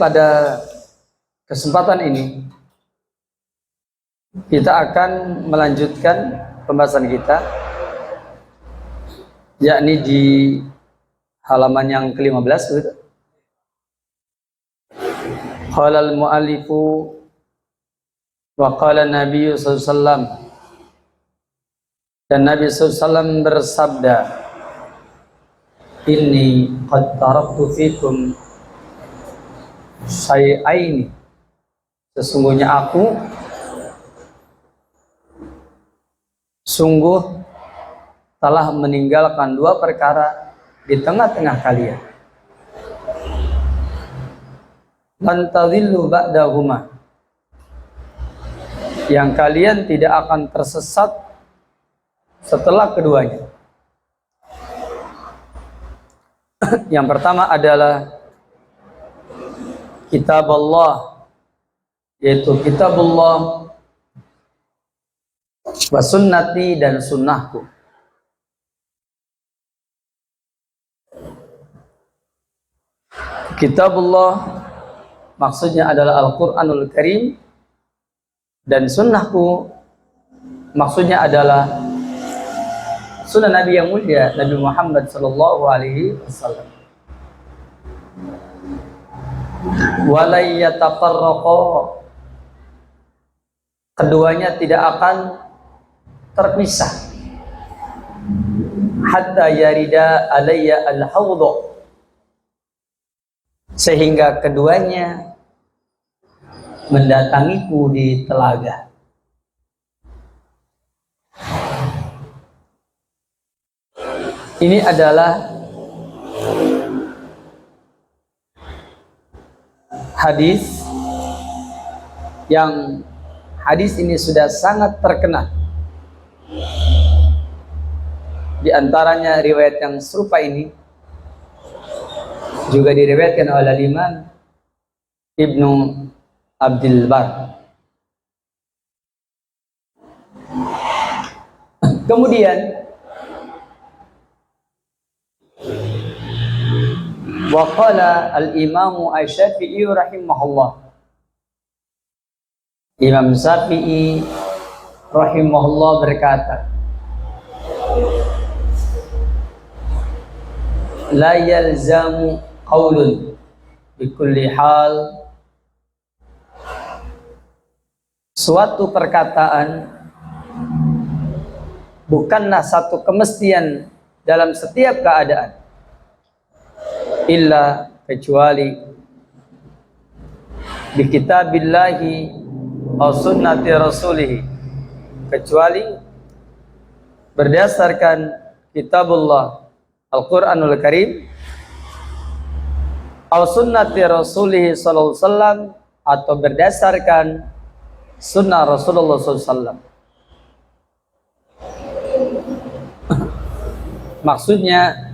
pada kesempatan ini kita akan melanjutkan pembahasan kita, yakni di halaman yang ke-15 begitu. Qala al-mu'allifu wa qala Nabi sallallahu alaihi wasallam, dan Nabi sallallahu alaihi wasallam bersabda, inni qad taraktu fikum syai'aini, sesungguhnya aku sungguh telah meninggalkan dua perkara di tengah-tengah kalian. Lan tadhillu ba'dahuma, yang kalian tidak akan tersesat setelah keduanya. Yang pertama adalah kitab Allah, yaitu kitabullah, wa sunnati, dan sunnahku. Kitabullah maksudnya adalah Al-Quranul Karim, dan sunnahku maksudnya adalah sunnah Nabi yang mulia, Nabi Muhammad sallallahu alaihi wasallam. Walai yatafarraqa, keduanya tidak akan terpisah, hatta yarida alayya al-hawdh, sehingga keduanya mendatangiku di telaga. Ini adalah hadis yang ini sudah sangat terkenal. Di antaranya riwayat yang serupa ini juga diriwayatkan oleh Imam Ibnu Abdul Bar. Kemudian wa qala al-Imam Asy-Syafi'i rahimahullah, Imam Syafi'i rahimahullah berkata, la yalzamu qaulun bi kulli hal, suatu perkataan bukanlah satu kemestian dalam setiap keadaan, illa kecuali bi kitabillahi aw sunnati rasulih, kecuali berdasarkan kitabullah Al-Quranul Karim, aw sunnati rasulih sallallahu alaihi wasallam, atau berdasarkan sunnah Rasulullah sallallahu alaihi wasallam. Maksudnya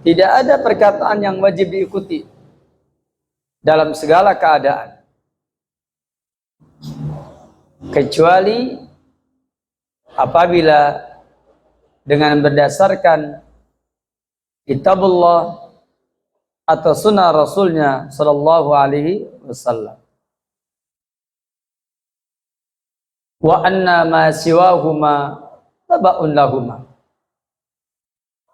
tidak ada perkataan yang wajib diikuti dalam segala keadaan, kecuali apabila dengan berdasarkan kitabullah atau sunnah Rasulnya sallallahu alaihi wasallam. Wa anna ma siwahuma taba'un lahuma,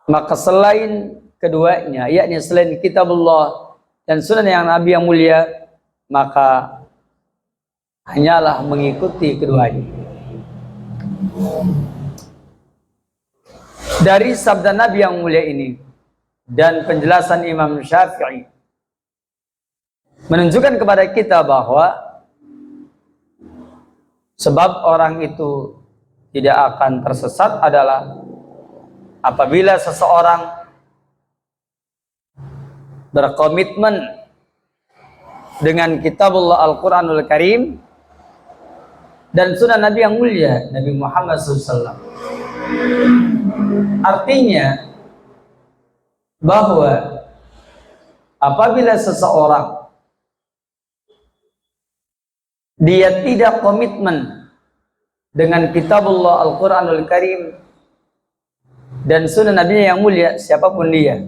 maka selain keduanya, yakni selain kitabullah dan sunnah yang Nabi yang mulia, maka hanyalah mengikuti keduanya. Dari sabda Nabi yang mulia ini dan penjelasan Imam Syafi'i menunjukkan kepada kita bahwa sebab orang itu tidak akan tersesat adalah apabila seseorang berkomitmen dengan kitabullah Al-Quranul Karim dan sunnah Nabi yang mulia, Nabi Muhammad SAW. Artinya bahwa apabila seseorang dia tidak komitmen dengan kitabullah Al-Quranul Karim dan sunnah Nabi yang mulia, siapapun dia,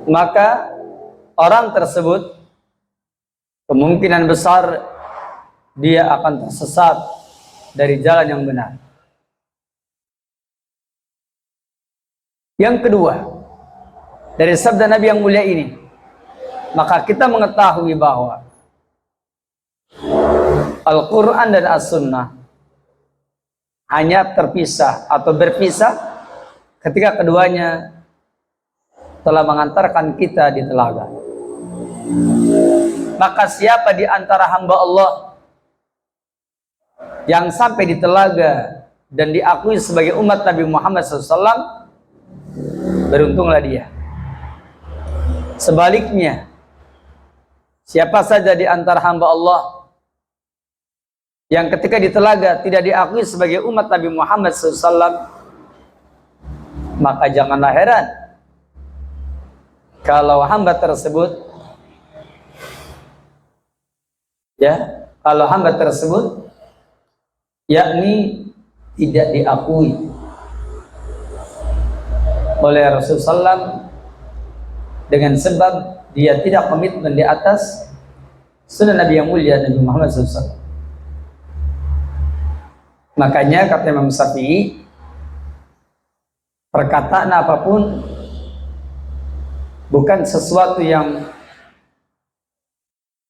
maka orang tersebut kemungkinan besar dia akan tersesat dari jalan yang benar. Yang kedua, dari sabda Nabi yang mulia ini, maka kita mengetahui bahwa Al-Quran dan As-Sunnah hanya terpisah atau berpisah ketika keduanya telah mengantarkan kita di telaga. Maka siapa di antara hamba Allah yang sampai di telaga dan diakui sebagai umat Nabi Muhammad SAW, beruntunglah dia. Sebaliknya, siapa saja di antara hamba Allah yang ketika di telaga tidak diakui sebagai umat Nabi Muhammad SAW, maka janganlah heran kalau hamba tersebut yakni tidak diakui oleh Rasulullah SAW dengan sebab dia tidak komitmen di atas sunnah Nabi yang mulia Nabi Muhammad SAW. Makanya kata Imam Syafi'i, perkataan apapun bukan sesuatu yang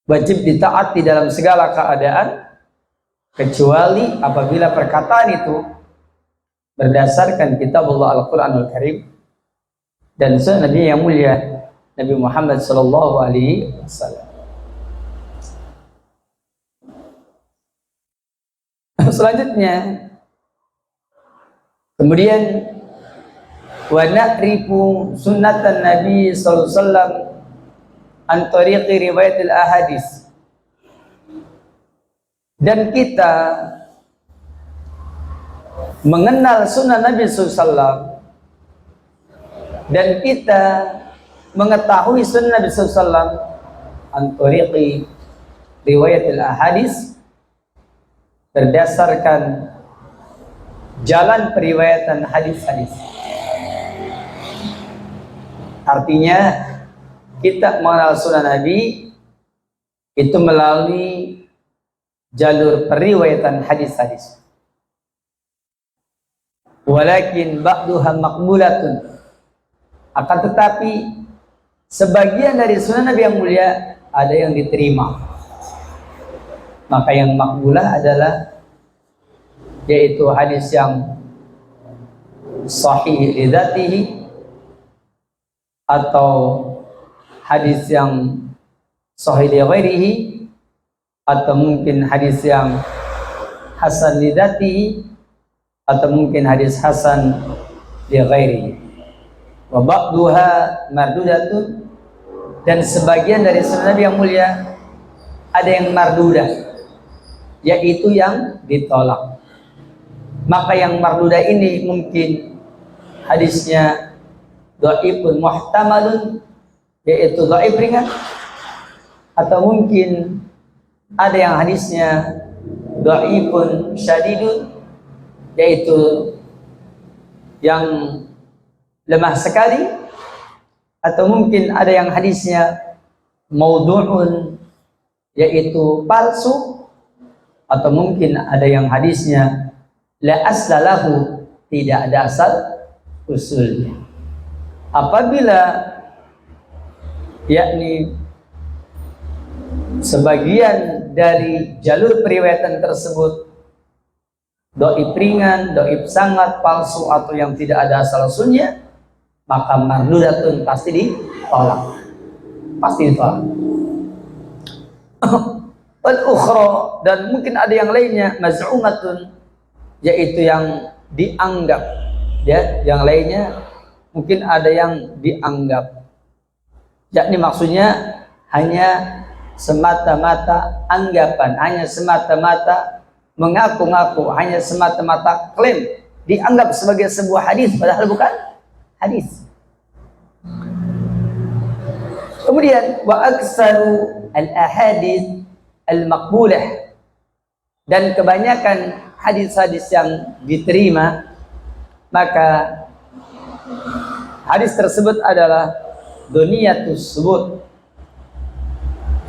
wajib ditaati dalam segala keadaan, kecuali apabila perkataan itu berdasarkan kitab Allah Al-Quranul Karim dan sunnah Nabi yang mulia Nabi Muhammad Sallallahu Alaihi Wasallam. Selanjutnya, kemudian wa na'rifu sunnatan Nabi Sallallahu Alaihi Wasallam an tariqi riwayatil ahadis, dan kita mengenal sunnah Nabi SAW dan kita mengetahui sunnah Nabi SAW an tariqi riwayatil ahadis, berdasarkan jalan periwayatan hadis-hadis. Artinya kita mengenal sunnah Nabi itu melalui jalur periwayatan hadis-hadis. Walakin ba'duha maqbulatun, akan tetapi sebagian dari sunnah Nabi yang mulia ada yang diterima. Maka yang makbulah adalah yaitu hadis yang sahih lidzatihi atau hadis yang sahih li ghairihi atau mungkin hadis yang hasan lidzatihi atau mungkin hadis hasan li ghairihi. Wa ba'duha mardudatun, dan sebagian dari sunnah Nabi yang mulia ada yang mardudah, yaitu yang ditolak. Maka yang mardudah ini mungkin hadisnya dhaifun muhtamalun, yaitu dhaif ringan, atau mungkin ada yang hadisnya dhaifun syadidun, yaitu yang lemah sekali, atau mungkin ada yang hadisnya maudhu'un, yaitu palsu, atau mungkin ada yang hadisnya la aslalahu, tidak ada asal usulnya. Apabila yakni sebagian dari jalur periwayatan tersebut dhaif ringan, dhaif sangat, palsu, atau yang tidak ada asal usulnya, maka mardudatun pasti ditolak. Pasti ditolak. Al-ukhra, dan mungkin ada yang lainnya maz'umatun, yaitu yang dianggap, ya, yang lainnya mungkin ada yang dianggap, yakni maksudnya hanya semata-mata anggapan, hanya semata-mata mengaku-ngaku, hanya semata-mata klaim, dianggap sebagai sebuah hadis padahal bukan hadis. Kemudian wa aksaru al-ahadits al-maqbulah, dan kebanyakan hadis-hadis yang diterima, maka hadis tersebut adalah duniyatus subut,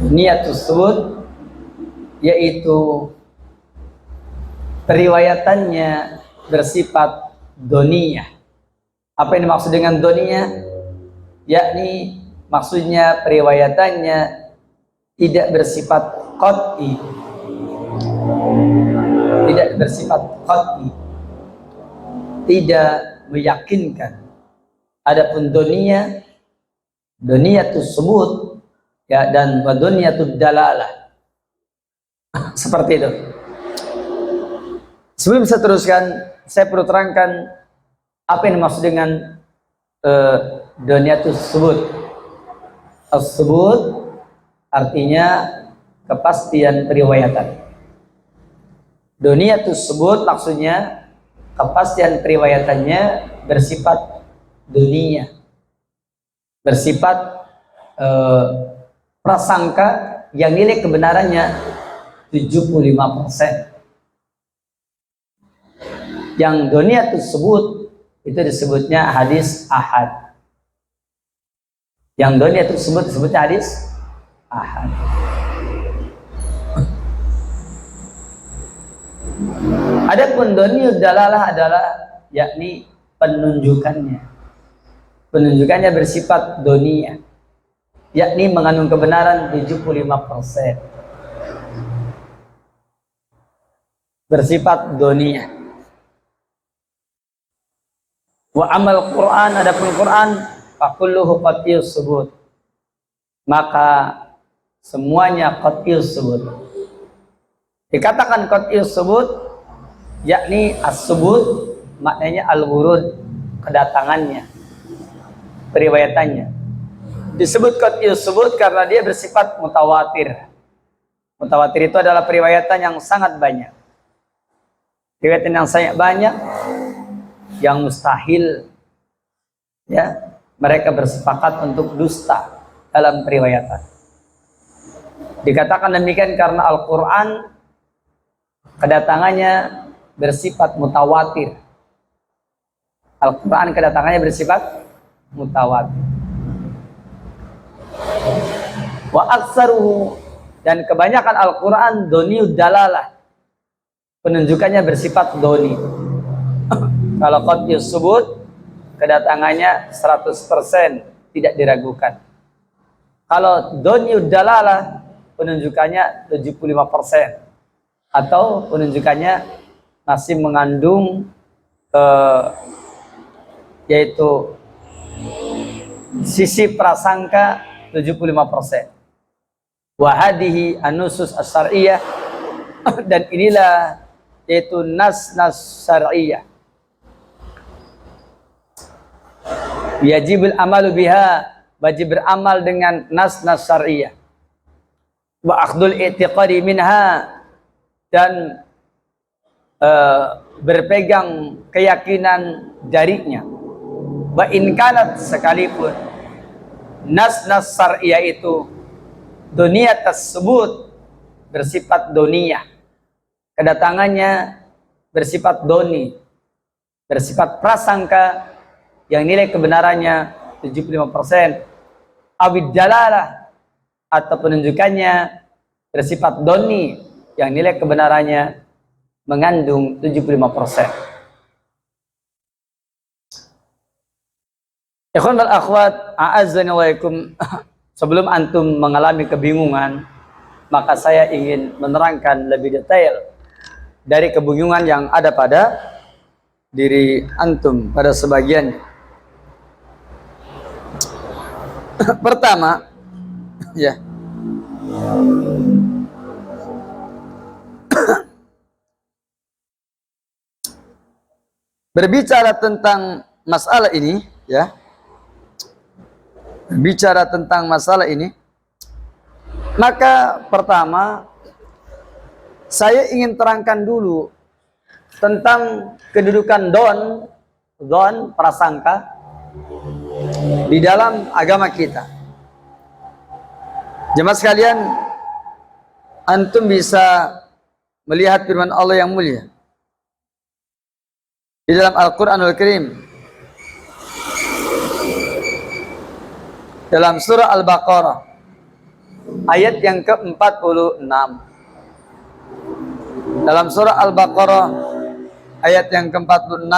Niatus subut yaitu periwayatannya bersifat doniyah. Apa yang dimaksud dengan doniyah? Yakni maksudnya periwayatannya tidak bersifat qat'i, tidak bersifat qat'i, tidak meyakinkan. Adapun doniyatus subut ya, dan doniyatud dalalah seperti itu. Sebelum saya teruskan, saya perlu terangkan apa yang dimaksud dengan doniyatus subut. As-subut artinya kepastian periwayatan. Doniyatus subut maksudnya kepastian periwayatannya bersifat dunia, bersifat prasangka yang nilai kebenarannya 75%. Yang doniyatus subut itu disebutnya hadis ahad. Yang doniyatus subut disebutnya hadis ahad. Adapun doniyud dalalah adalah yakni penunjukannya. Penunjukannya bersifat doniyah, yakni mengandung kebenaran 75%. Bersifat doniyah. Wa amal Quran, adapun Quran fakulluhu qat'iyus subut, maka semuanya qat'iyus subut. Dikatakan qat'iyus subut yakni as-subut maknanya al-wurud, kedatangannya, periwayatannya. Disebut qat'iyus subut karena dia bersifat mutawatir. Mutawatir itu adalah periwayatan yang sangat banyak. Periwayatan yang sangat banyak, yang mustahil ya mereka bersepakat untuk dusta dalam periwayatan. Dikatakan demikian karena Al-Quran kedatangannya bersifat mutawatir. Al-Quran kedatangannya bersifat mutawatir. Wa aktsaruhu, dan kebanyakan Al-Quran doniyud dalalah, penunjukannya bersifat doni. Kalau qat'iyus subut kedatangannya 100%, tidak diragukan. Kalau doniyud dalalah penunjukannya 75%, atau penunjukannya masih mengandung yaitu sisi prasangka 75%. Wa hadhihi an-nusus as-syar'iyyah, dan inilah yaitu nas-nas syar'iyyah. Yajibul amalu biha, wajib beramal dengan nas-nas syar'iyyah. Wa akhdul i'tiqadi minha, dan berpegang keyakinan darinya. Wa in kanat, sekalipun nas-nas syar'iyyah itu doniyat tersebut bersifat doniyah, kedatangannya bersifat doni, bersifat prasangka yang nilai kebenarannya 75%, awid dalalah, atau penunjukannya bersifat doni yang nilai kebenarannya mengandung 75%. Ikhwan wal akhwat, a'azzani wa iyakum, sebelum antum mengalami kebingungan, maka saya ingin menerangkan lebih detail dari kebingungan yang ada pada diri antum pada sebagiannya. Pertama, ya, berbicara tentang masalah ini, ya, bicara tentang masalah ini, maka pertama saya ingin terangkan dulu tentang kedudukan don prasangka di dalam agama kita. Jemaah sekalian, antum bisa melihat firman Allah yang mulia di dalam Al-Quranul Karim, dalam surah Al-Baqarah ayat yang ke-46. Dalam surah Al-Baqarah ayat yang ke-46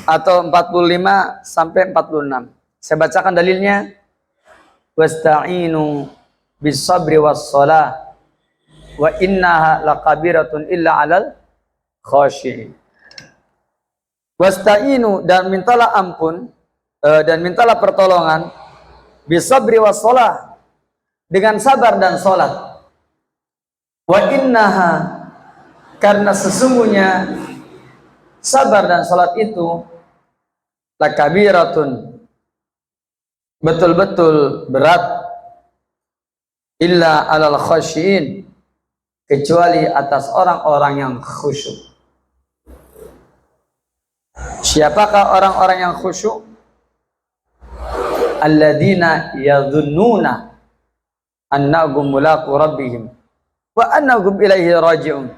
atau 45 sampai 46. Saya bacakan dalilnya. Wasta'inu bis sabri was shalah wa innaha laqabiratun illa 'alal khashi'in. Wasta'inu, dan mintalah ampun dan mintalah pertolongan bis sabri was shalah, dengan sabar dan salat. Wa innaha, karena sesungguhnya sabar dan salat itu lakabiratun, betul-betul berat, illa alal khasyin, kecuali atas orang-orang yang khusyuk. Siapakah orang-orang yang khusyuk? Alladzina yadhunnuna annahum mulaqu rabbihim wa annahum ilaihi raji'un.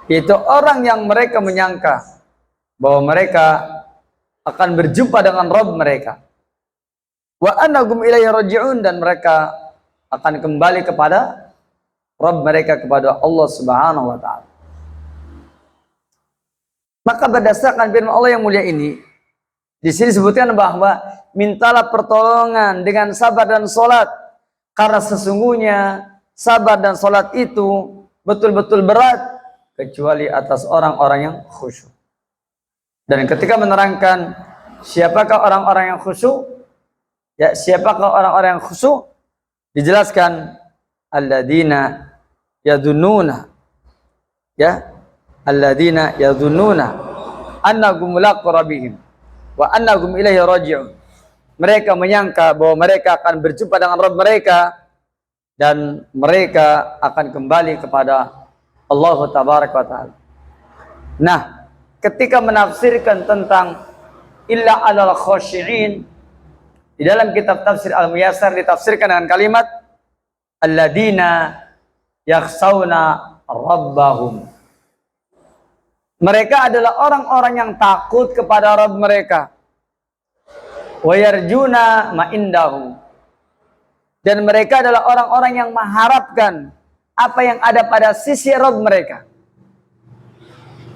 Itu orang yang mereka menyangka bahwa mereka akan berjumpa dengan Rabb mereka. Wa annahum ilaihi raji'un, dan mereka akan kembali kepada Rabb mereka, kepada Allah Subhanahu wa taala. Maka berdasarkan firman Allah yang mulia ini, di sini disebutkan bahwa mintalah pertolongan dengan sabar dan salat, karena sesungguhnya sabar dan salat itu betul-betul berat, kecuali atas orang-orang yang khusyuk. Dan ketika menerangkan siapakah orang-orang yang khusyuk, ya siapakah orang-orang yang khusyuk, dijelaskan alladzina yadhunnuna, ya alladzina yadhunnuna annahum mulaqu rabbihim wa annahum ilaihi raji'un. Mereka menyangka bahwa mereka akan berjumpa dengan Rabb mereka dan mereka akan kembali kepada Allah tabaraka wa taala. Nah, ketika menafsirkan tentang illa alal khashi'in, di dalam kitab tafsir Al-Muyassar ditafsirkan dengan kalimat alladzina yakhshawna rabbahum. Mereka adalah orang-orang yang takut kepada Rabb mereka. Wa yarjuna ma indahu. Dan mereka adalah orang-orang yang mengharapkan apa yang ada pada sisi Rabb mereka.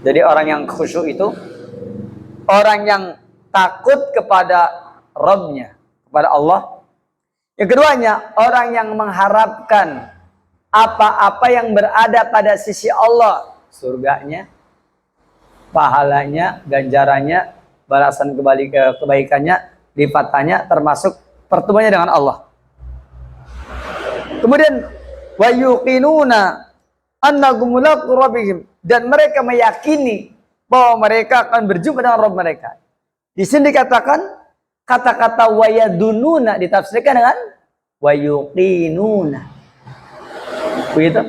Jadi orang yang khusyuk itu orang yang takut kepada Rabb-nya, kepada Allah. Yang keduanya, orang yang mengharapkan apa-apa yang berada pada sisi Allah, surganya, pahalanya, ganjarannya, balasan kebaikannya, lipatannya, termasuk pertemuannya dengan Allah. Kemudian wa yuqinuna annahum mulaqu rabbihim, dan mereka meyakini bahwa mereka akan berjumpa dengan Rabb mereka. Di sini dikatakan kata-kata wa yadununa ditafsirkan dengan wa yuqinuna. Begitu?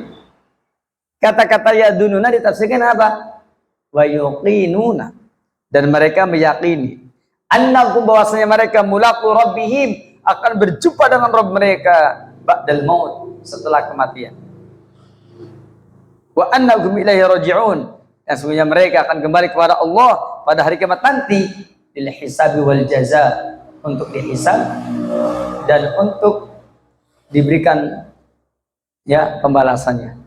Kata-kata yadununa ditafsirkan apa? Wa yuqinuna, dan mereka meyakini annahum, bahwasanya mereka mulaqu rabbihim, akan berjumpa dengan Rabb mereka ba'dal maut, setelah kematian. Wa annahum ilaihi raji'un, dan sesungguhnya mereka akan kembali kepada Allah pada hari kiamat nanti, lil hisabi wal jaza, untuk dihisab dan untuk diberikan ya pembalasannya.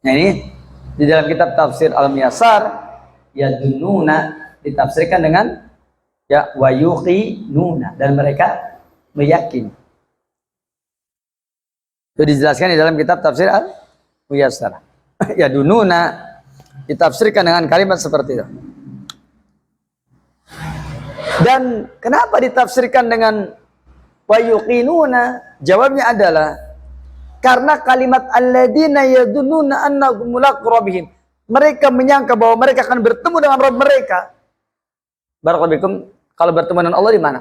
Nah, ini di dalam kitab tafsir Al-Muyassar, yadununa ditafsirkan dengan ya wa yuqinuna, dan mereka meyakini. Itu dijelaskan di dalam kitab tafsir Al-Muyassar. Yadununa ditafsirkan dengan kalimat seperti itu. Dan kenapa ditafsirkan dengan wa yuqinuna? Jawabnya adalah karena kalimat alladzina yadhunnuna annahum mulaqu rabbihim, mereka menyangka bahwa mereka akan bertemu dengan Rabb mereka. Barakallahu fikum, kalau bertemu dengan Allah di mana?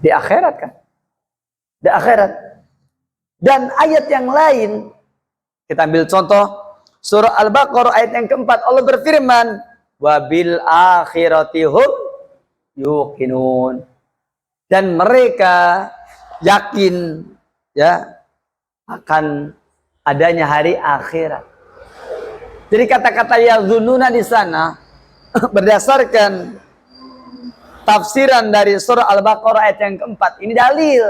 Di akhirat kan? Di akhirat. Dan ayat yang lain, kita ambil contoh surah Al-Baqarah ayat yang keempat, Allah berfirman, wabil akhirati hum yuqinun, dan mereka yakin ya akan adanya hari akhirat. Jadi kata-kata yazununa di sana berdasarkan tafsiran dari surah Al-Baqarah ayat yang keempat. Ini dalil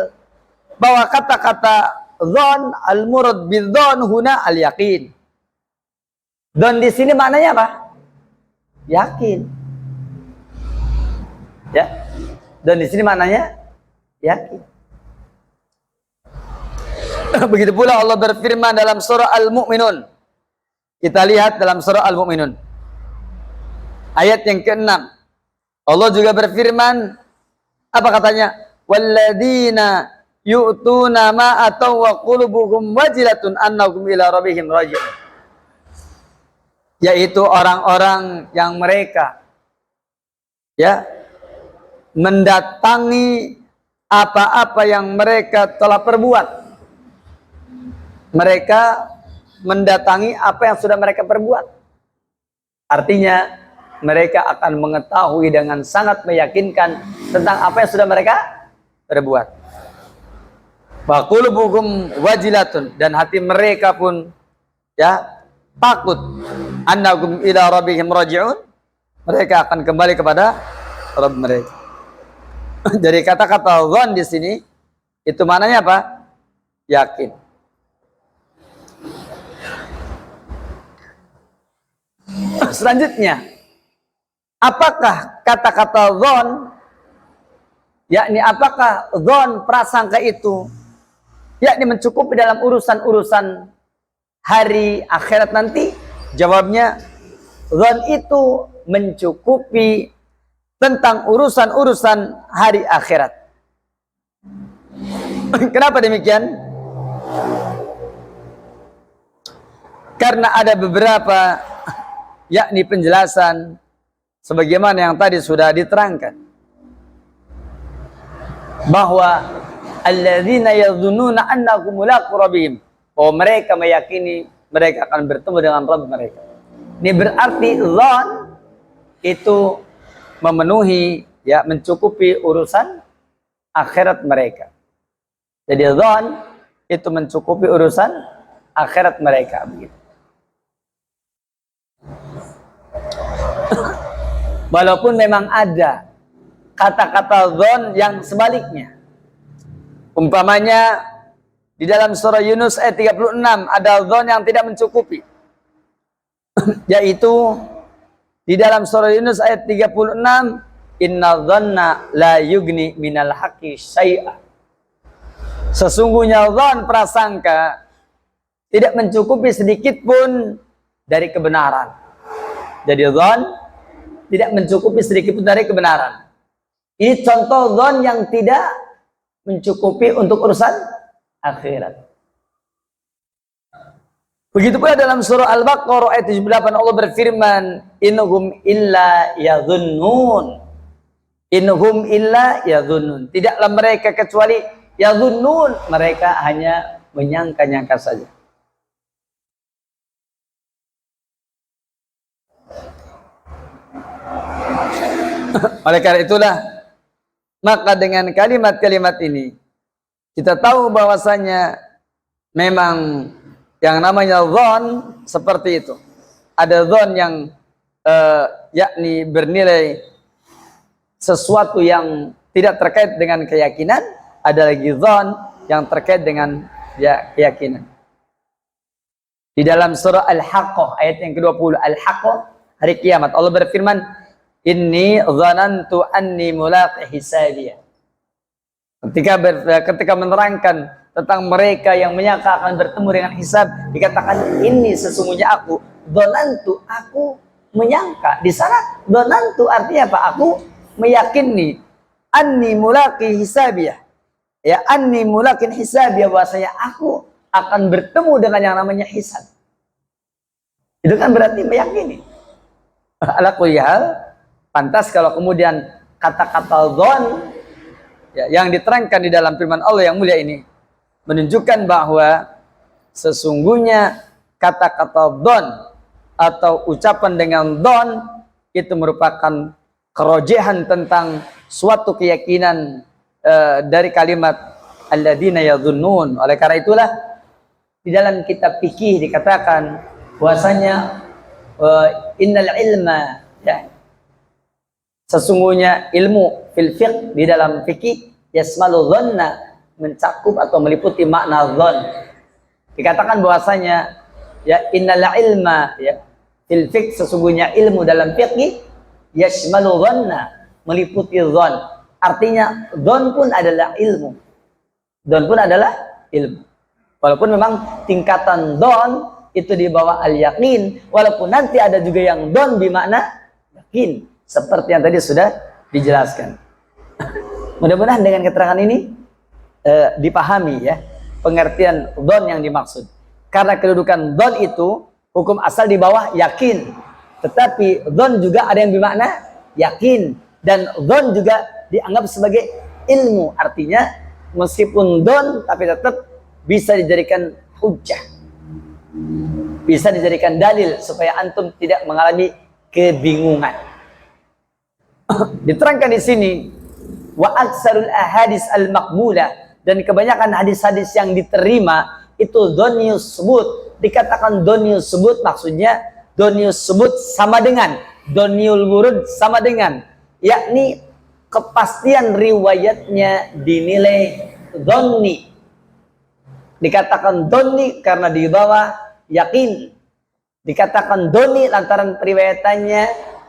bahwa kata-kata dhon, al-murad bidzon huna al-yaqin. Dhon di sini maknanya apa? Yakin. Ya. Dhon di sini maknanya yakin. Begitu pula Allah berfirman dalam surah Al-Mu'minun. Kita lihat dalam surah Al-Mu'minun ayat yang ke-6. Allah juga berfirman, apa katanya? Walladzina yu'tuna ma ataw wa qulubuhum wajilatun annahum ila rabbihim raji'un. Yaitu orang-orang yang mereka ya mendatangi apa-apa yang mereka telah perbuat. Mereka mendatangi apa yang sudah mereka perbuat. Artinya mereka akan mengetahui dengan sangat meyakinkan tentang apa yang sudah mereka perbuat. Wa qulubuhum wajilatun, dan hati mereka pun ya takut. Annahum ila rabbihim raji'un, mereka akan kembali kepada Rabb mereka. Jadi kata-kata dzan di sini itu maknanya apa? Yakin. Selanjutnya, apakah kata-kata dzan, yakni apakah dzan prasangka itu yakni mencukupi dalam urusan-urusan hari akhirat nanti? Jawabnya, dzan itu mencukupi tentang urusan-urusan hari akhirat. Kenapa demikian? Karena ada beberapa yakni penjelasan sebagaimana yang tadi sudah diterangkan, bahwa alladzina yadhunnuna annahum mulaqu rabbihim, bahwa mereka meyakini mereka akan bertemu dengan Rabb mereka. Ini berarti dzan itu memenuhi ya, mencukupi urusan akhirat mereka. Jadi dzan itu mencukupi urusan akhirat mereka begitu. Walaupun memang ada kata-kata dzan yang sebaliknya. Umpamanya di dalam surah Yunus ayat 36 ada dzan yang tidak mencukupi. Yaitu di dalam surah Yunus ayat 36, inna dzanna la yugni minal haqqi syai'a. Sesungguhnya dzan prasangka tidak mencukupi sedikit pun dari kebenaran. Jadi dzan tidak mencukupi sedikit pun dari kebenaran. Ini contoh dzan yang tidak mencukupi untuk urusan akhirat. Begitu pula dalam surah Al-Baqarah ayat 78 Allah berfirman, innahum illa yadhunnun. Innahum illa yadhunnun. Tidaklah mereka kecuali yadhunnun, mereka hanya menyangka-nyangka saja. Oleh karena itulah, maka dengan kalimat-kalimat ini kita tahu bahwasanya memang yang namanya dzan seperti itu. Ada dzan yang yakni bernilai sesuatu yang tidak terkait dengan keyakinan, ada lagi dzan yang terkait dengan ya, keyakinan. Di dalam surah Al-Haqqah ayat yang ke-20, Al-Haqqah, hari kiamat, Allah berfirman, inni dzanantu anni mulaqi hisabiyah. Ketika menerangkan tentang mereka yang menyangka akan bertemu dengan hisab, dikatakan ini sesungguhnya aku dzanantu, aku menyangka. Di sana dzanantu artinya apa? Aku meyakini anni mulaqi hisabiyah. Ya, anni mulaqin hisabiyah, bahwasanya aku akan bertemu dengan yang namanya hisab. Itu kan berarti meyakini. Ala kulli hal, pantas kalau kemudian kata-kata dzan ya, yang diterangkan di dalam firman Allah yang mulia ini menunjukkan bahwa sesungguhnya kata-kata dzan atau ucapan dengan dzan itu merupakan kerojehan tentang suatu keyakinan dari kalimat alladzina yadhunnun. Oleh karena itulah di dalam kitab fikih dikatakan bahwasanya innal ilma ya, Sesungguhnya ilmu fil fiqh di dalam fikih yasmalu dhanna, mencakup atau meliputi makna dhon. Dikatakan bahwasanya ya innal ilma ya fil fiqh, sesungguhnya ilmu dalam fikih yasmalu dhanna, meliputi dhon. Artinya dhon pun adalah ilmu. Dhon pun adalah ilmu. Walaupun memang tingkatan dhon itu di bawah al-yaqin, walaupun nanti ada juga yang dhon bermakna yakin, seperti yang tadi sudah dijelaskan. Mudah-mudahan dengan keterangan ini dipahami ya pengertian dhon yang dimaksud. Karena kedudukan dhon itu hukum asal di bawah yakin, tetapi dhon juga ada yang bermakna yakin, dan dhon juga dianggap sebagai ilmu. Artinya meskipun dhon tapi tetap bisa dijadikan hujjah, bisa dijadikan dalil supaya antum tidak mengalami kebingungan. Diterangkan di sini wa aksarul ahadis al maqbula, dan kebanyakan hadis-hadis yang diterima itu dhonius subut. Dikatakan dhonius subut maksudnya dhonius subut sama dengan dhoniul wurud, sama dengan yakni kepastian riwayatnya dinilai dhonni. Dikatakan dhonni karena di bawah yakin. Dikatakan dhonni lantaran periwayatannya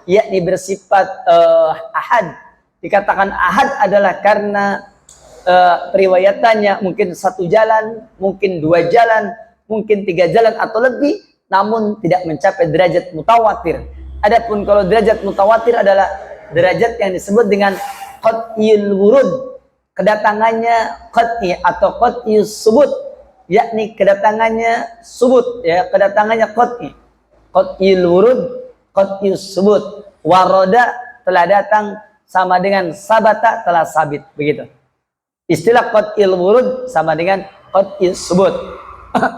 yakni bersifat ahad. Dikatakan ahad adalah karena periwayatannya mungkin satu jalan, mungkin dua jalan, mungkin tiga jalan atau lebih, namun tidak mencapai derajat mutawatir. Adapun kalau derajat mutawatir adalah derajat yang disebut dengan qat'iyul wurud, kedatangannya qat'i atau qat'iyus subut, yakni kedatangannya subut ya, kedatangannya qat'i. Qat'iyul wurud, qat'iyus subut. Waroda telah datang sama dengan sabata telah sabit, begitu. Istilah qat'il wurud sama dengan qat'il subut.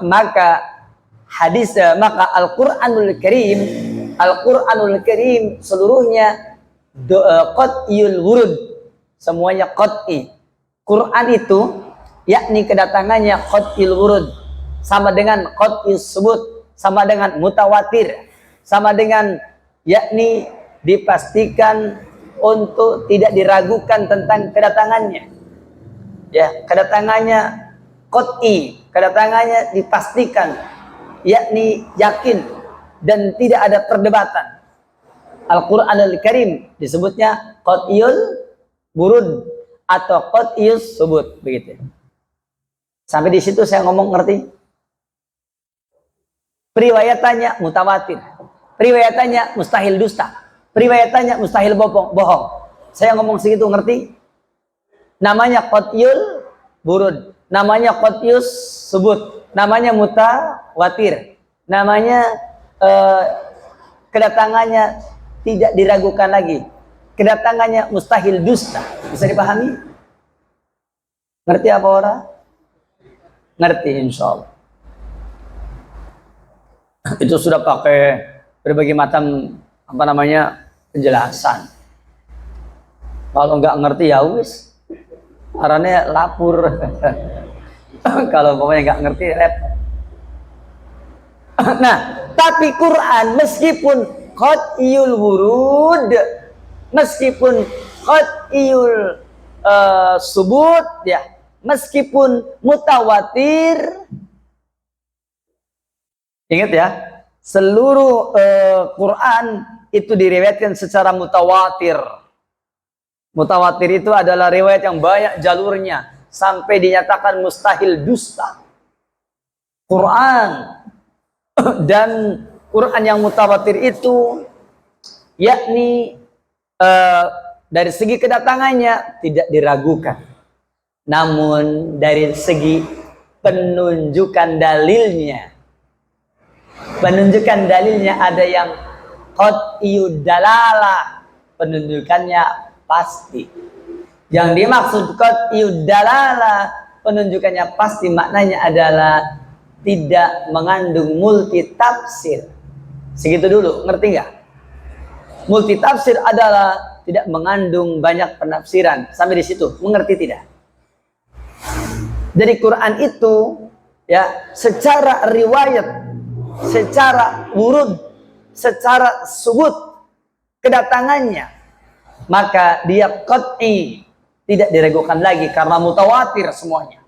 Maka hadis, maka Al-Qur'anul Karim seluruhnya qat'il wurud, semuanya qat'i. Quran itu yakni kedatangannya qat'il wurud, sama dengan qat'il subut, sama dengan mutawatir, sama dengan yakni dipastikan untuk tidak diragukan tentang kedatangannya. Ya, kedatangannya qat'i, kedatangannya dipastikan, yakni yakin dan tidak ada perdebatan. Al-Qur'anul Karim disebutnya qat'iyul wurud atau qat'iyus subut, begitu. Sampai di situ saya ngomong ngerti? Periwayatannya mutawatir, periwayatannya mustahil dusta, periwayatannya mustahil bohong. Saya ngomong segitu ngerti? Namanya qat'iyul wurud, namanya qat'iyus subut, namanya mutawatir, namanya kedatangannya tidak diragukan lagi, kedatangannya mustahil dusta. Bisa dipahami? Ngerti apa orang? Ngerti insyaallah. Itu sudah pakai berbagai macam penjelasan. Kalau nggak ngerti ya wis, arane lapur. Kalau pokoknya nggak ngerti repot. Nah, tapi Quran meskipun qat'iyul wurud, meskipun qat'iyul subut ya, meskipun mutawatir, ingat ya, seluruh Quran itu diriwayatkan secara mutawatir. Mutawatir itu adalah riwayat yang banyak jalurnya sampai dinyatakan mustahil dusta. Quran dan Quran yang mutawatir itu yakni dari segi kedatangannya tidak diragukan. Namun dari segi penunjukan dalilnya, ada yang qat'iyud dalalah, penunjukannya pasti. Yang dimaksud qat'iyud dalalah, penunjukannya pasti, maknanya adalah tidak mengandung multi tafsir. Segitu dulu, ngerti nggak? Multi tafsir adalah tidak mengandung banyak penafsiran. Sampai di situ, mengerti tidak? Jadi Quran itu ya secara riwayat, secara wurud, secara subut kedatangannya maka dia qat'i, tidak diragukan lagi karena mutawatir semuanya.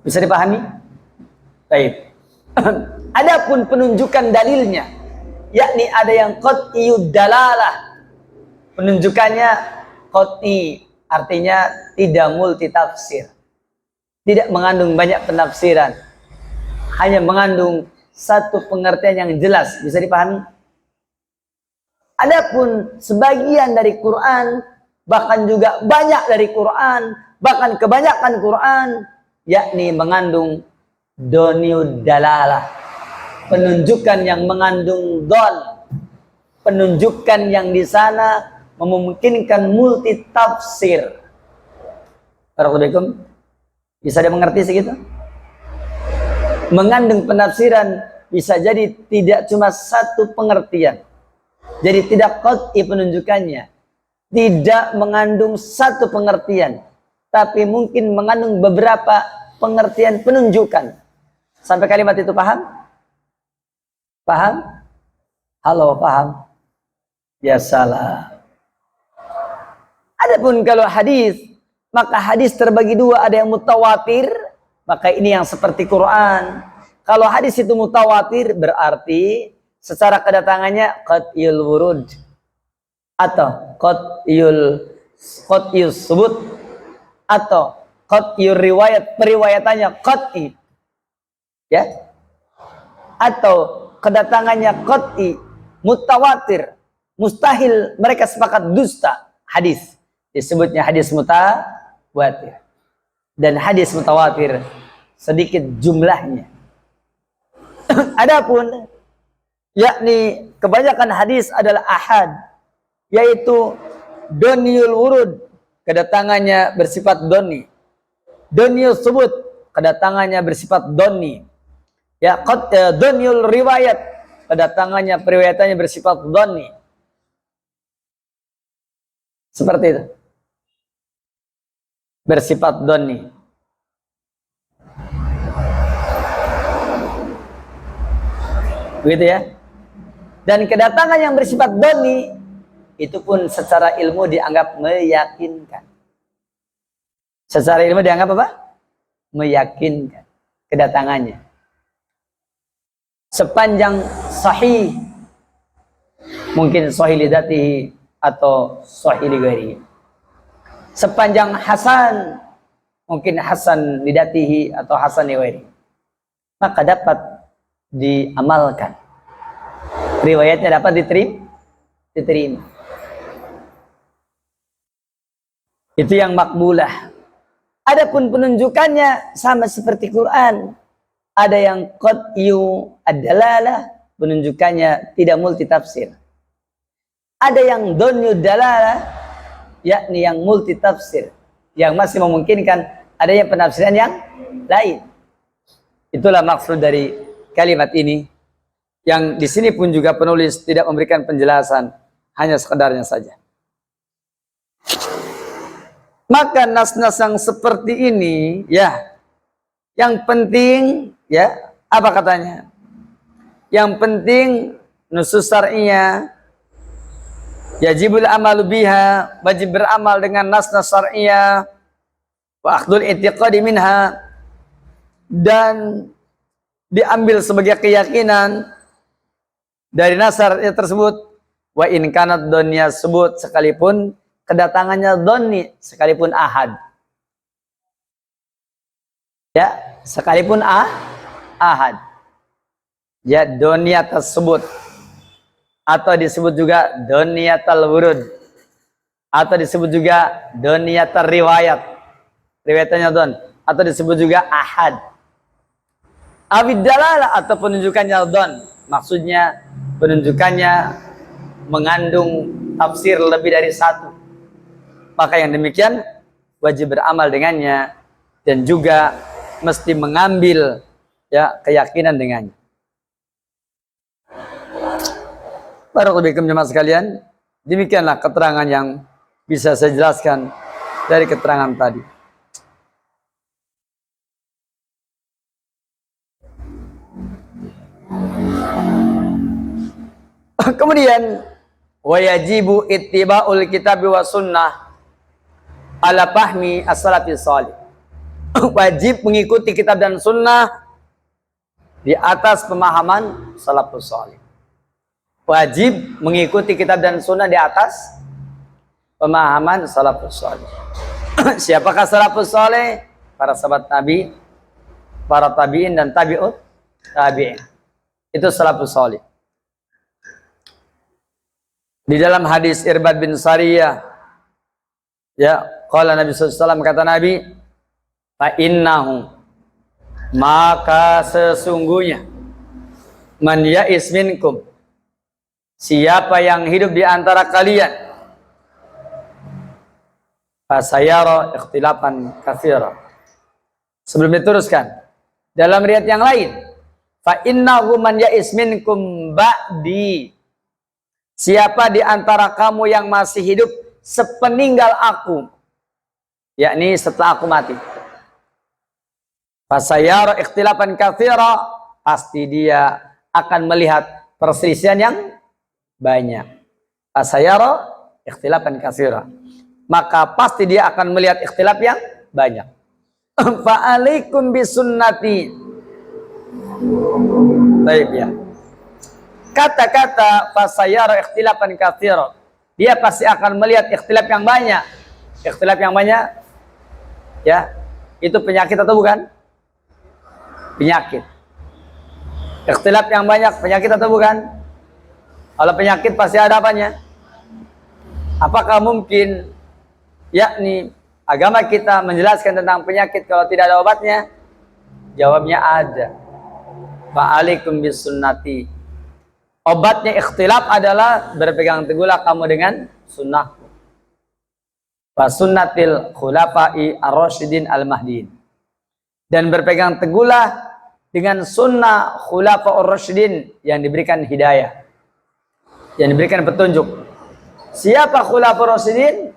Bisa dipahami? Baik. Adapun penunjukan dalilnya, yakni ada yang qat'iyud dalalah. Penunjukannya qat'i, artinya tidak multi tafsir. Tidak mengandung banyak penafsiran. Hanya mengandung satu pengertian yang jelas, bisa dipahami? Adapun sebagian dari Quran, bahkan juga banyak dari Quran, bahkan kebanyakan Quran, yakni mengandung doniud dalalah, penunjukan yang mengandung don, penunjukan yang di sana memungkinkan multi tafsir. Assalamualaikum, bisa dimengerti segitu? Mengandung penafsiran bisa jadi tidak cuma satu pengertian. Jadi tidak qat'i penunjukannya, tidak mengandung satu pengertian, tapi mungkin mengandung beberapa pengertian penunjukan. Sampai kalimat itu paham? Paham? Halo, paham? Ya salah. Adapun kalau hadis, maka hadis terbagi dua, ada yang mutawatir, maka ini yang seperti Quran. Kalau hadis itu mutawatir berarti secara kedatangannya qat'iyul wurud atau qat'iyus subut atau qat'iyur riwayat, periwayatannya qat'i, ya, atau kedatangannya qat'i, mutawatir, mustahil mereka sepakat dusta. Hadis disebutnya hadis mutawatir, dan hadis mutawatir sedikit jumlahnya. Adapun yakni kebanyakan hadis adalah ahad, yaitu doniyul wurud, kedatangannya bersifat doni, doniyul subut, kedatangannya bersifat doni, ya, doniyul riwayat, kedatangannya periwayatannya bersifat doni, seperti itu, bersifat doni. Begitu ya. Dan kedatangan yang bersifat doni itu pun secara ilmu dianggap meyakinkan. Secara ilmu dianggap apa? Meyakinkan kedatangannya. Sepanjang sahih, mungkin sahih lidatihi atau sahih lighairihi. Sepanjang hasan, mungkin hasan lidatihi atau hasan lighairihi, maka dapat diamalkan. Riwayatnya dapat diterima. Itu yang makbulah. Adapun penunjukannya sama seperti Quran. Ada yang qat'iyu ad-dalalah, penunjukannya tidak multi tafsir. Ada yang donyu dalalah, yakni yang multi tafsir, yang masih memungkinkan adanya penafsiran yang lain. Itulah maksud dari kalimat ini, yang di sini pun juga penulis tidak memberikan penjelasan, hanya sekedarnya saja. Maka nas-nas yang seperti ini, ya, yang penting, ya, apa katanya? Yang penting nusus syar'iyyah, yajibul amalu biha, wajib beramal dengan nas-nas syar'iyyah, wa akhdul i'tiqadi minha, dan diambil sebagai keyakinan dari nasar tersebut. Wa in kanat dunya sebut, sekalipun kedatangannya doni, sekalipun ahad, ya, sekalipun ahad, ya, dunya tersebut, atau disebut juga doniyatul wurud, atau disebut juga doniyatul riwayat, riwayatannya don, atau disebut juga ahad. Awid dalalah, atau penunjukannya don, maksudnya penunjukannya mengandung tafsir lebih dari satu, maka yang demikian wajib beramal dengannya dan juga mesti mengambil, ya, keyakinan dengannya. Barakallahu fikum jemaah sekalian, demikianlah keterangan yang bisa saya jelaskan dari keterangan tadi. Kemudian wa yajibu ittiba'ul kitab wa sunnah ala fahmi as-salafis salih. Wajib mengikuti kitab dan sunnah di atas pemahaman salafus salih. Wajib mengikuti kitab dan sunnah di atas pemahaman salafus salih. Siapakah salafus salih? Para sahabat Nabi, para tabi'in dan tabi'ut tabi'in. Itu salafus salih. Di dalam hadis Irbad bin Sariyah, ya, qala Nabi sallallahu alaihi wasallam, kata Nabi, fa innahu, maka sesungguhnya, man ya'is minkum, siapa yang hidup di antara kalian, fasayara ikhtilafan katsira. Sebelum diteruskan dalam riwayat yang lain, fa innahu man ya'is minkum ba'di, siapa di antara kamu yang masih hidup sepeninggal aku, yakni setelah aku mati, fasayara ikhtilafan katsira, pasti dia akan melihat perselisihan yang banyak. Fasayara ikhtilafan katsira, maka pasti dia akan melihat ikhtilaf yang banyak. Fa'alaikum bisunnati. Baik ya. Kata-kata fasayara ikhtilafan katsira, dia pasti akan melihat ikhtilaf yang banyak. Ikhtilaf yang banyak, ya, itu penyakit atau bukan? Penyakit. Ikhtilaf yang banyak penyakit atau bukan? Kalau penyakit pasti ada apanya? Apakah mungkin, yakni agama kita menjelaskan tentang penyakit kalau tidak ada obatnya? Jawabnya ada. Fa'alaikum bisunnati. Obatnya ikhtilaf adalah berpegang teguhlah kamu dengan sunnahku. Wa sunnatil khulafa'i ar-rasyidin al-mahdiin. Dan berpegang teguhlah dengan sunnah khulafa'ur rasyidin yang diberikan hidayah, yang diberikan petunjuk. Siapa khulafa'ur rasyidin?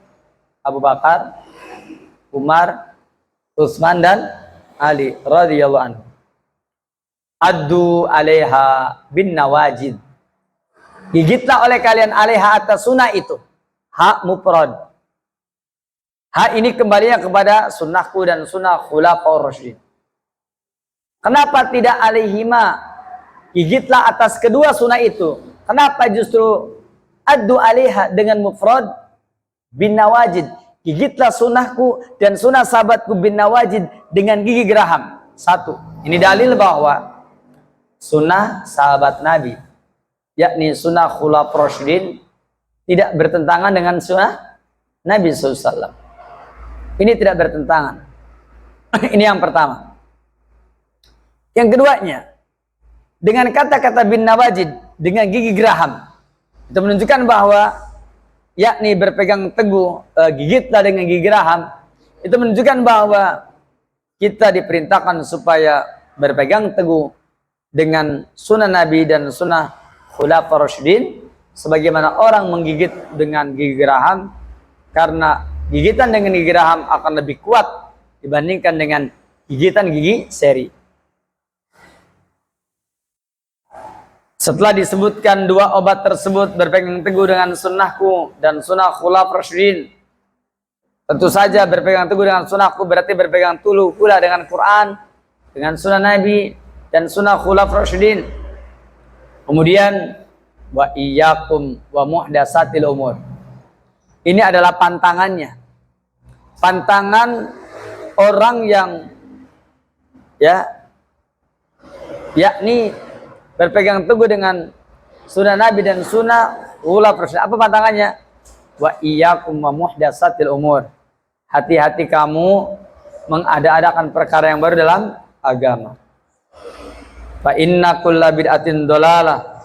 Abu Bakar, Umar, Utsman dan Ali radhiyallahu anhu. Addu 'alaiha bin nawajid. Gigitlah oleh kalian 'alaiha atas sunnah itu. Hak mufrad. Hak ini kembalinya kepada sunnahku dan sunnah khulafaur rasyidin. Kenapa tidak 'alaihima? Gigitlah atas kedua sunnah itu. Kenapa justru addu 'alaiha dengan mufrad bin nawajid? Gigitlah sunnahku dan sunnah sahabatku bin nawajid dengan gigi geraham. Satu, ini dalil bahwa sunnah sahabat Nabi, yakni sunnah khulafaur rasyidin, tidak bertentangan dengan sunnah Nabi SAW. Ini tidak bertentangan. Ini yang pertama. Yang keduanya, dengan kata-kata bin nawajid, dengan gigi geraham, itu menunjukkan bahwa yakni berpegang teguh, gigitlah dengan gigi geraham, itu menunjukkan bahwa kita diperintahkan supaya berpegang teguh dengan sunnah Nabi dan sunnah khulafaur rasyidin, sebagaimana orang menggigit dengan gigi geraham, karena gigitan dengan gigi geraham akan lebih kuat dibandingkan dengan gigitan gigi seri. Setelah disebutkan dua obat tersebut, berpegang teguh dengan sunnahku dan sunnah khulafaur rasyidin, tentu saja berpegang teguh dengan sunnahku berarti berpegang teguh pula dengan Quran, dengan sunnah Nabi dan sunnah khulafaur rasyidin. Kemudian wa iyyakum wa muhdatsatil umur. Ini adalah pantangannya. Pantangan orang yang yakni berpegang teguh dengan sunnah Nabi dan sunnah khulafaur rasyidin. Apa pantangannya? Wa iyyakum wa muhdatsatil umur. Hati-hati kamu mengada-adakan perkara yang baru dalam agama. Fa inna kulla bid'atin dolalah.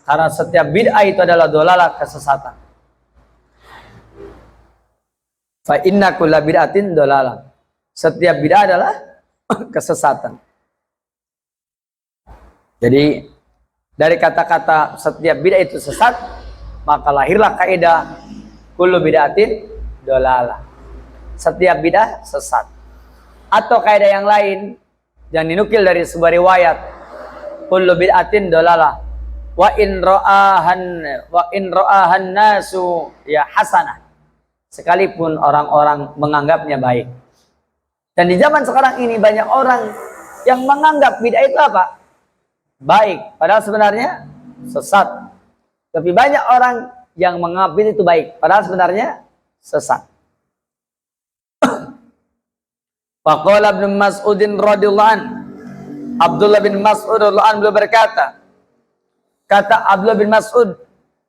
Karena setiap bid'ah itu adalah dolalah, kesesatan. Fa inna kulla bid'atin dolalah. Setiap bid'ah adalah kesesatan. Jadi dari kata-kata setiap bid'ah itu sesat, maka lahirlah kaidah kullu bid'atin dolalah. Setiap bid'ah sesat. Atau kaidah yang lain yang dinukil dari sebuah riwayat, kullu bid'atin dolalah. wa in ra'ahan nasu ya hasanah, sekalipun orang-orang menganggapnya baik. Dan di zaman sekarang ini banyak orang yang menganggap bid'ah itu apa? Baik, padahal sebenarnya sesat. Tapi banyak orang yang menganggap itu baik, padahal sebenarnya sesat. Faqala Ibnu Mas'udin radhiyallahu an, Abdullah bin Mas'ud radhiyallahu an beliau berkata, kata Abdullah bin Mas'ud,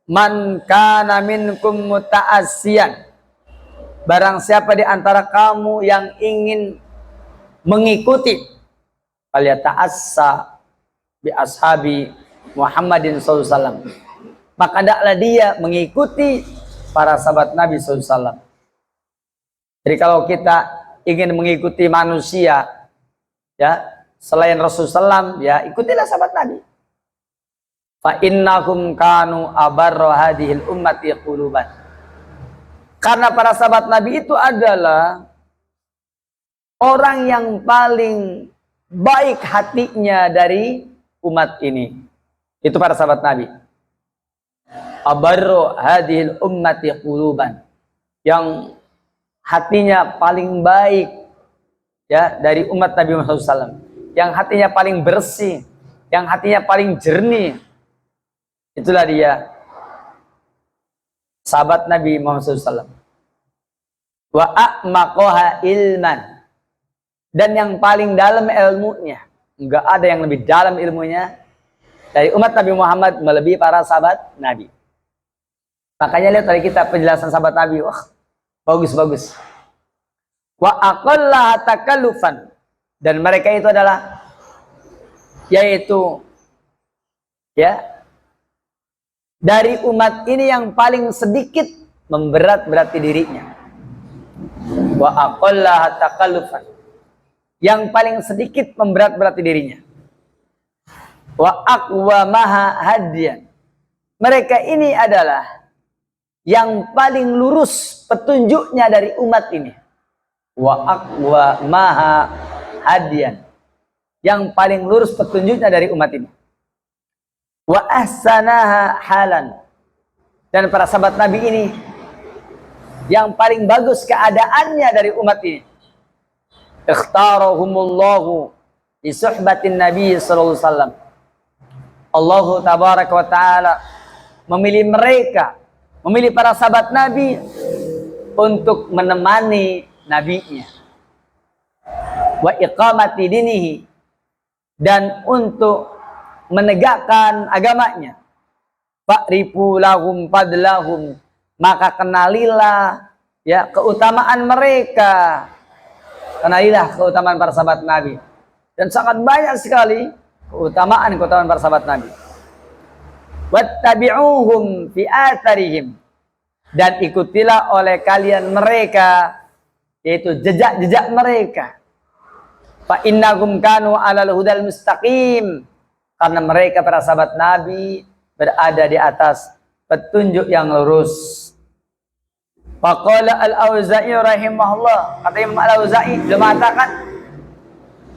man kana minkum muta'assiyan, barang siapa di antara kamu yang ingin mengikuti, falyata'assa bi ashabi Muhammadin sallallahu alaihi wasallam, maka hendaklah dia mengikuti para sahabat Nabi sallallahu alaihi wasallam. Jadi kalau kita ingin mengikuti manusia ya selain Rasulullah SAW, ya ikutilah sahabat Nabi. Fa innahum kanu abarra hadhil ummati quluban, karena para sahabat Nabi itu adalah orang yang paling baik hatinya dari umat ini. Itu para sahabat Nabi. Abarra hadhil ummati quluban, yang hatinya paling baik ya dari umat Nabi Muhammad SAW, yang hatinya paling bersih, yang hatinya paling jernih, itulah dia sahabat Nabi Muhammad SAW. Wa a'maqaha ilman, dan yang paling dalam ilmunya, enggak ada yang lebih dalam ilmunya dari umat Nabi Muhammad melebihi para sahabat Nabi. Makanya lihat tadi kita penjelasan sahabat Nabi, wah bagus-bagus. Wa aqalla takallufan, dan mereka itu adalah yaitu ya dari umat ini yang paling sedikit memberat-berati dirinya. Wa aqalla takallufan, yang paling sedikit memberat-berati dirinya. Wa aqwamaha hadiyan, mereka ini adalah yang paling lurus petunjuknya dari umat ini. Wa aqwa maha hadiyan, yang paling lurus petunjuknya dari umat ini. Wa ahsanaha halan, dan para sahabat Nabi ini yang paling bagus keadaannya dari umat ini. Ikhtarahumullahu li suhbatin Nabi sallallahu alaihi wasallam. Allah tabaraka wa taala memilih mereka, memilih para sahabat Nabi untuk menemani nabinya. Wa iqamati dinihi, dan untuk menegakkan agamanya. Fa'rifu lahum fadlahum, maka kenalilah ya keutamaan mereka. Kenalilah keutamaan para sahabat Nabi. Dan sangat banyak sekali keutamaan para sahabat Nabi. Wattabi'uhum fi atharihim, dan ikutilah oleh kalian mereka, yaitu jejak-jejak mereka. Fa innahum kanu 'alal hudal mustaqim, karena mereka para sahabat Nabi berada di atas petunjuk yang lurus. Faqala al-Auza'i rahimahullah, kata Imam al-Auza'i, beliau mengatakan,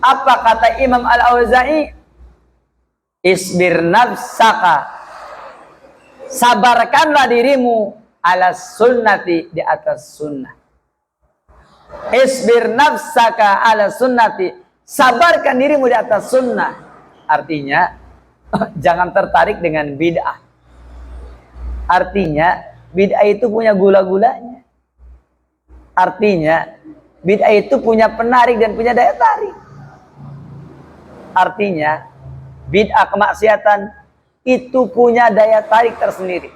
apa kata Imam al-Auza'i? Isbir nafsaka, sabarkanlah dirimu ala sunnati, di atas sunnah. Isbir nafsaka ala sunnati, sabarkan dirimu di atas sunnah. Artinya jangan tertarik dengan bid'ah. Artinya bid'ah itu punya gula-gulanya. Artinya bid'ah itu punya penarik dan punya daya tarik. Artinya bid'ah, kemaksiatan itu punya daya tarik tersendiri.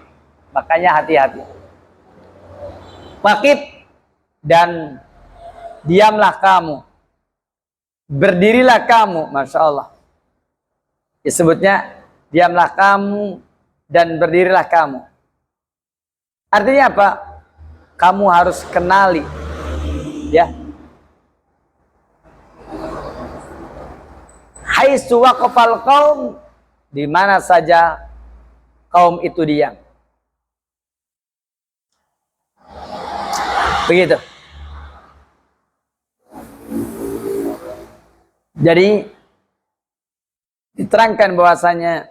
Makanya hati-hati. Waqif, dan diamlah kamu, berdirilah kamu. Masya Allah, disebutnya diamlah kamu dan berdirilah kamu. Artinya apa? Kamu harus kenali ya, haitsu waqafal qaum, di mana saja kaum itu diam. Begitu. Jadi diterangkan bahwasanya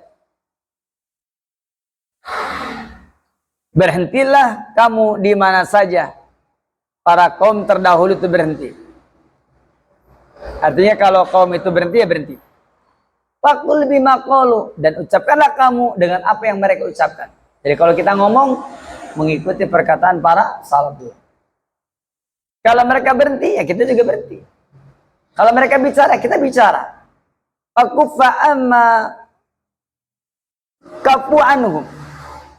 Berhentilah kamu di mana saja para kaum terdahulu itu berhenti. Artinya kalau kaum itu berhenti, ya berhenti. Fakul bima qalu, dan ucapkanlah kamu dengan apa yang mereka ucapkan. Jadi kalau kita ngomong, mengikuti perkataan para salaf dulu. Kalau mereka berhenti, ya kita juga berhenti. Kalau mereka bicara, kita bicara. Fakuffa amma kafu anhum,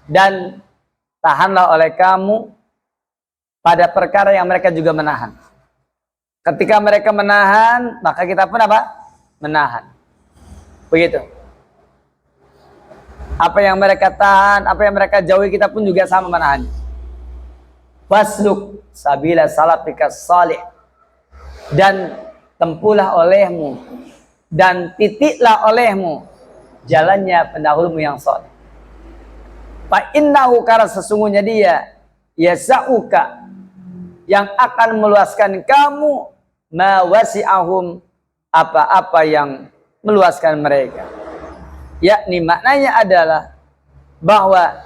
dan tahanlah oleh kamu pada perkara yang mereka juga menahan. Ketika mereka menahan, maka kita pun apa? Menahan. Begitu. Apa yang mereka tahan, apa yang mereka jauhi, kita pun juga sama menahan. Fasluk sabila salafika salih, dan tempuhlah olehmu dan titiklah olehmu jalannya pendahulumu yang saleh. Fa innahu, karena sesungguhnya dia yasauka, yang akan meluaskan kamu, ma wasi'ahum, apa-apa yang meluaskan mereka. Yakni maknanya adalah bahwa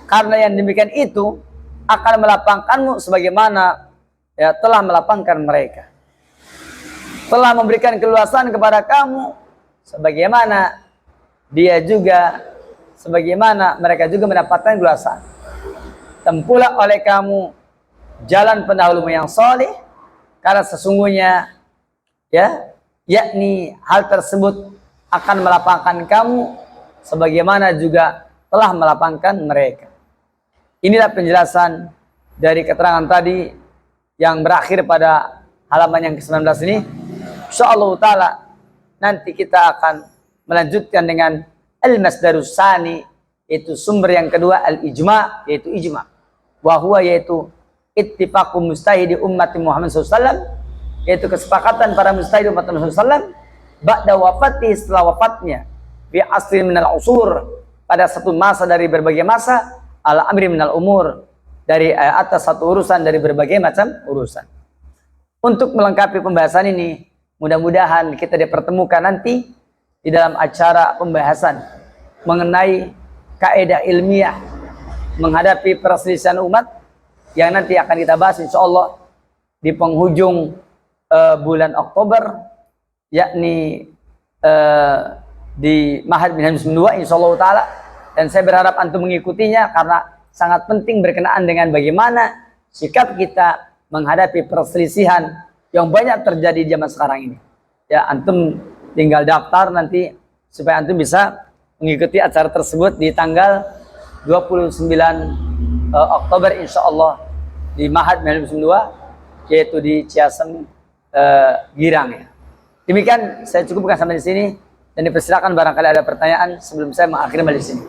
karena yang demikian itu akan melapangkanmu sebagaimana ya telah melapangkan mereka. Telah memberikan keluasan kepada kamu sebagaimana dia juga, sebagaimana mereka juga mendapatkan keluasan. Tempuhlah oleh kamu jalan pendahulumu yang soleh, karena sesungguhnya ya, yakni hal tersebut akan melapangkan kamu sebagaimana juga telah melapangkan mereka. Inilah penjelasan dari keterangan tadi yang berakhir pada halaman yang ke-19 ini. Insyaallah taala nanti kita akan melanjutkan dengan al-masdarus tsani, yaitu sumber yang kedua, al-ijma, yaitu ijma. Wa huwa, yaitu ittifaqu mustahidi ummati Muhammad SAW, yaitu kesepakatan para mustahid umat Muhammad SAW ba'da wafati, setelah wafatnya, fi asri minal usur, pada satu masa dari berbagai masa, ala amri minal umur, dari atas satu urusan dari berbagai macam urusan. Untuk melengkapi pembahasan ini, mudah-mudahan kita dipertemukan nanti di dalam acara pembahasan mengenai kaidah ilmiah menghadapi perselisihan umat, yang nanti akan kita bahas insyaallah di penghujung bulan Oktober, yakni di Ma'had Minhaj Muslim 2 insyaallah taala. Dan saya berharap antum mengikutinya karena sangat penting berkenaan dengan bagaimana sikap kita menghadapi perselisihan yang banyak terjadi di zaman sekarang ini. Ya, antum tinggal daftar nanti supaya antum bisa mengikuti acara tersebut di tanggal 29 Oktober insyaallah di Ma'had Minhaj Muslim 2, yaitu di Ciasem Girang ya. Demikian saya cukupkan sampai di sini, dan dipersilakan barangkali ada pertanyaan sebelum saya mengakhiri di sini.